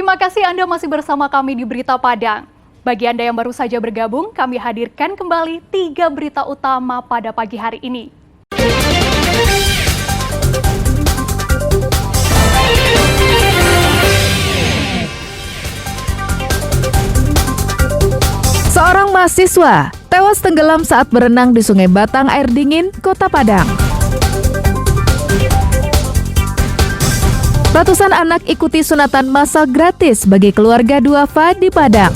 Terima kasih Anda masih bersama kami di Berita Padang. Bagi Anda yang baru saja bergabung, kami hadirkan kembali 3 berita utama pada pagi hari ini. Seorang mahasiswa tewas tenggelam saat berenang di Sungai Batang Air Dingin, Kota Padang. Ratusan anak ikuti sunatan massal gratis bagi keluarga duafa di Padang.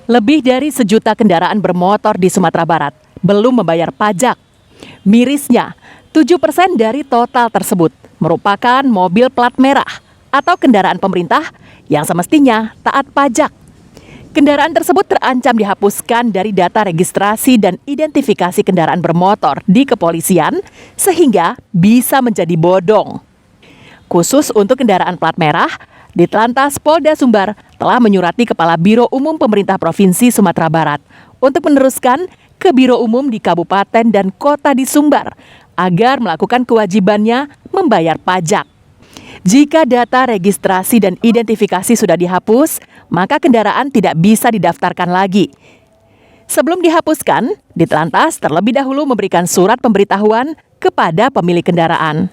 Lebih dari 1 juta kendaraan bermotor di Sumatera Barat belum membayar pajak. Mirisnya, 7% dari total tersebut merupakan mobil plat merah atau kendaraan pemerintah yang semestinya taat pajak. Kendaraan tersebut terancam dihapuskan dari data registrasi dan identifikasi kendaraan bermotor di kepolisian sehingga bisa menjadi bodong. Khusus untuk kendaraan plat merah, Ditlantas Polda Sumbar telah menyurati Kepala Biro Umum Pemerintah Provinsi Sumatera Barat untuk meneruskan ke Biro Umum di Kabupaten dan Kota di Sumbar agar melakukan kewajibannya membayar pajak. Jika data registrasi dan identifikasi sudah dihapus, maka kendaraan tidak bisa didaftarkan lagi. Sebelum dihapuskan, Ditlantas terlebih dahulu memberikan surat pemberitahuan kepada pemilik kendaraan.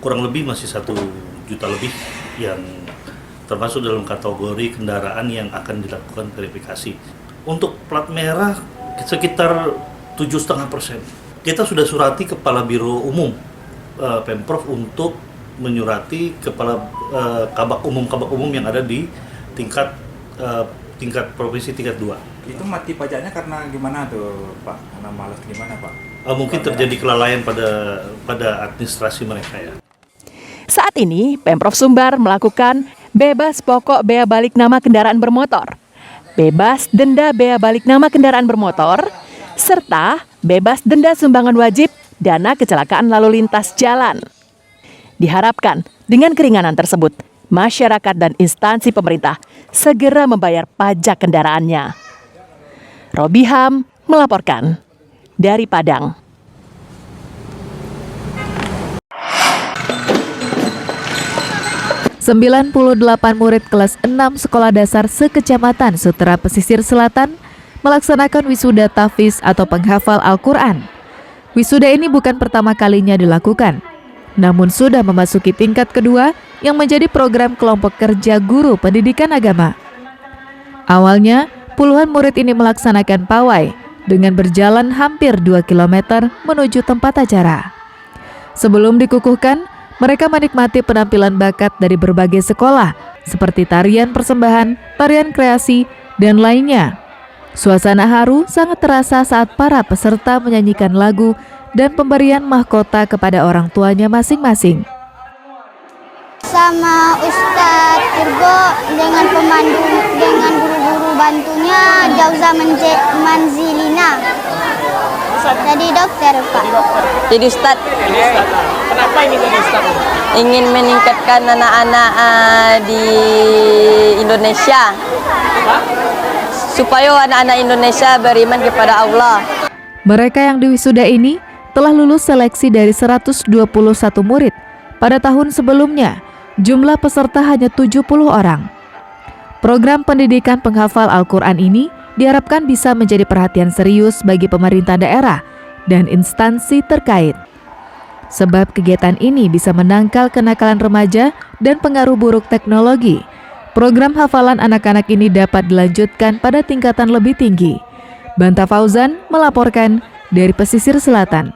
Kurang lebih masih 1 juta lebih yang termasuk dalam kategori kendaraan yang akan dilakukan verifikasi. Untuk plat merah sekitar 7,5%. Kita sudah surati Kepala Biro Umum Pemprov untuk menyurati Kepala Kabak Umum yang ada di tingkat provinsi tingkat 2. Itu mati pajaknya karena gimana tuh Pak? Karena malas gimana Pak? Mungkin terjadi kelalaian pada administrasi mereka ya. Saat ini, Pemprov Sumbar melakukan bebas pokok bea balik nama kendaraan bermotor, bebas denda bea balik nama kendaraan bermotor, serta bebas denda sumbangan wajib dana kecelakaan lalu lintas jalan. Diharapkan dengan keringanan tersebut, masyarakat dan instansi pemerintah segera membayar pajak kendaraannya. Robiham melaporkan dari Padang. 98 murid kelas 6 sekolah dasar sekecamatan Sutera Pesisir Selatan melaksanakan wisuda tahfiz atau penghafal Al-Quran. Wisuda ini bukan pertama kalinya dilakukan, namun sudah memasuki tingkat kedua yang menjadi program kelompok kerja guru pendidikan agama. Awalnya, puluhan murid ini melaksanakan pawai dengan berjalan hampir 2 km menuju tempat acara. Sebelum dikukuhkan, mereka menikmati penampilan bakat dari berbagai sekolah, seperti tarian persembahan, tarian kreasi, dan lainnya. Suasana haru sangat terasa saat para peserta menyanyikan lagu dan pemberian mahkota kepada orang tuanya masing-masing. Sama Ustadz Purbo dengan pemandu, dengan guru-guru bantunya Jauza Manzilina. Jadi dokter Pak. Jadi Ustadz. Kenapa ini jadi Ustadz? Ingin meningkatkan anak-anak di Indonesia. Supaya anak-anak Indonesia beriman kepada Allah. Mereka yang diwisuda ini telah lulus seleksi dari 121 murid. Pada tahun sebelumnya, jumlah peserta hanya 70 orang. Program pendidikan penghafal Al-Quran ini diharapkan bisa menjadi perhatian serius bagi pemerintah daerah dan instansi terkait. Sebab kegiatan ini bisa menangkal kenakalan remaja dan pengaruh buruk teknologi. Program hafalan anak-anak ini dapat dilanjutkan pada tingkatan lebih tinggi. Banta Fauzan melaporkan dari Pesisir Selatan.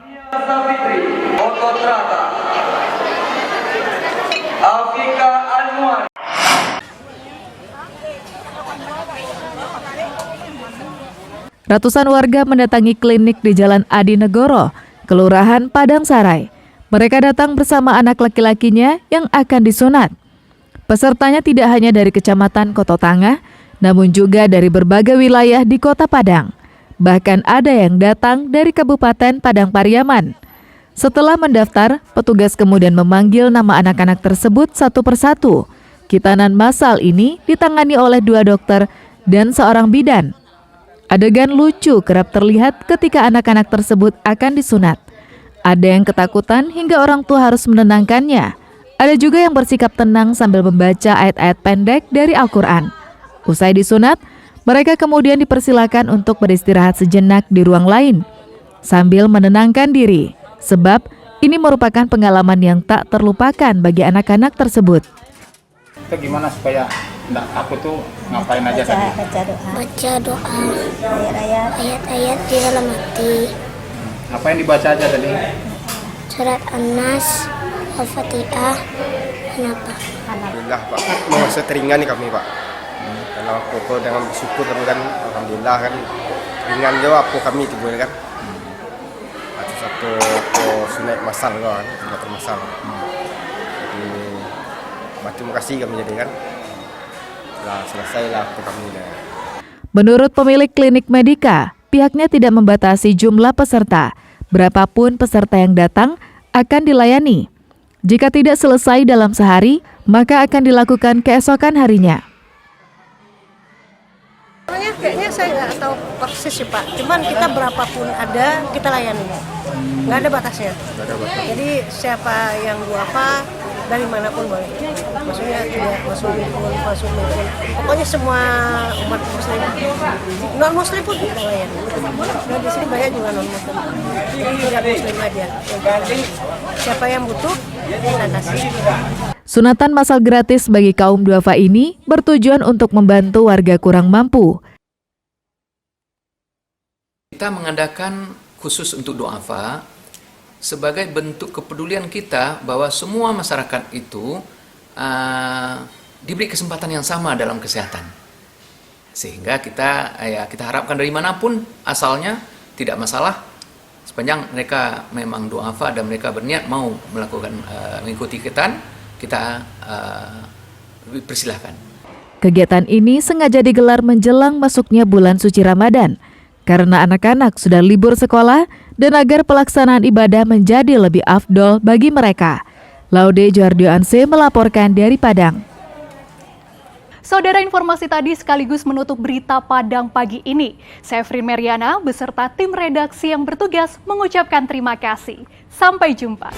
Ratusan warga mendatangi klinik di Jalan Adi Negoro, Kelurahan Padang Sarai. Mereka datang bersama anak laki-lakinya yang akan disunat. Pesertanya tidak hanya dari Kecamatan Koto Tangah, namun juga dari berbagai wilayah di Kota Padang. Bahkan ada yang datang dari Kabupaten Padang Pariaman. Setelah mendaftar, petugas kemudian memanggil nama anak-anak tersebut satu persatu. Khitanan massal ini ditangani oleh 2 dokter dan seorang bidan. Adegan lucu kerap terlihat ketika anak-anak tersebut akan disunat. Ada yang ketakutan hingga orang tua harus menenangkannya. Ada juga yang bersikap tenang sambil membaca ayat-ayat pendek dari Al-Quran. Usai disunat, mereka kemudian dipersilakan untuk beristirahat sejenak di ruang lain sambil menenangkan diri, sebab ini merupakan pengalaman yang tak terlupakan bagi anak-anak tersebut. Itu gimana supaya enggak takut tuh ngapain aja tadi? Baca doa, ayat-ayat di dalam hati, Apa yang dibaca aja tadi? surat An-Nas, Al-Fatihah, kenapa? Alhamdulillah Pak, merasa teringan nih kami Pak. Kalau aku dengan bersyukur kan, Alhamdulillah kan ringan jawab aku kami itu boleh kan. Satu sunat masal kan, sunat masal. Jadi terima kasih kami jadi kan. Lah selesailah aku kami dah. Menurut pemilik klinik Medika, pihaknya tidak membatasi jumlah peserta. Berapapun peserta yang datang akan dilayani. Jika tidak selesai dalam sehari, maka akan dilakukan keesokan harinya. Kayaknya saya nggak tahu persis sih Pak, cuman kita berapapun ada, kita layani. Nggak ada batasnya. Jadi siapa yang duafa, dari manapun boleh. Maksudnya tidak masuk pun. Pokoknya semua umat muslim, non muslim pun kita layani. Dan di sini banyak juga non muslim. Jadi tidak muslim aja. Siapa yang butuh, kita kasih. Sunatan massal gratis bagi kaum duafa ini bertujuan untuk membantu warga kurang mampu. Kita mengadakan khusus untuk duafa sebagai bentuk kepedulian kita bahwa semua masyarakat itu diberi kesempatan yang sama dalam kesehatan. Sehingga kita harapkan dari manapun asalnya tidak masalah sepanjang mereka memang duafa dan mereka berniat mau melakukan mengikuti kita persilahkan. Kegiatan ini sengaja digelar menjelang masuknya bulan suci Ramadan karena anak-anak sudah libur sekolah dan agar pelaksanaan ibadah menjadi lebih afdol bagi mereka. Laude Jardioanse melaporkan dari Padang. Saudara, informasi tadi sekaligus menutup berita Padang pagi ini. Saya Frin Meriana beserta tim redaksi yang bertugas mengucapkan terima kasih. Sampai jumpa.